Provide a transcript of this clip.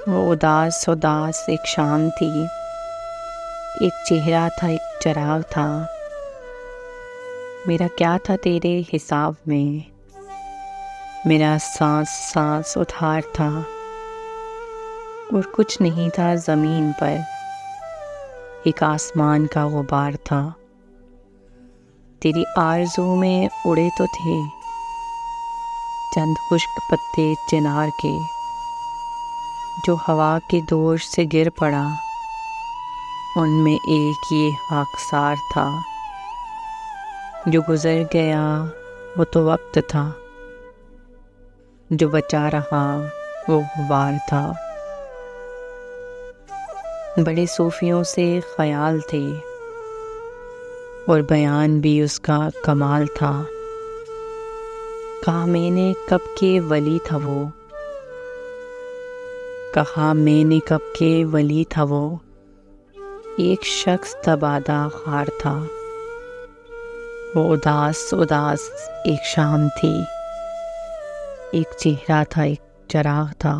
وہ اداس اداس ایک شام تھی، ایک چہرہ تھا، ایک چراغ تھا۔ میرا کیا تھا تیرے حساب میں؟ میرا سانس سانس ادھار تھا، اور کچھ نہیں تھا زمین پر، ایک آسمان کا غبار تھا۔ تیری آرزو میں اڑے تو تھے چند خشک پتے چنار کے، جو ہوا کے دوش سے گر پڑا، ان میں ایک یہ خاکسار تھا۔ جو گزر گیا وہ تو وقت تھا، جو بچا رہا وہ غبار تھا۔ بڑے صوفیوں سے خیال تھے، اور بیان بھی اس کا کمال تھا۔ کہا میں نے کب کے ولی تھا وہ، کہا میں نے کب کے ولی تھا وہ، ایک شخص تبادہ خوار تھا۔ وہ اداس اداس ایک شام تھی، ایک چہرہ تھا، ایک چراغ تھا۔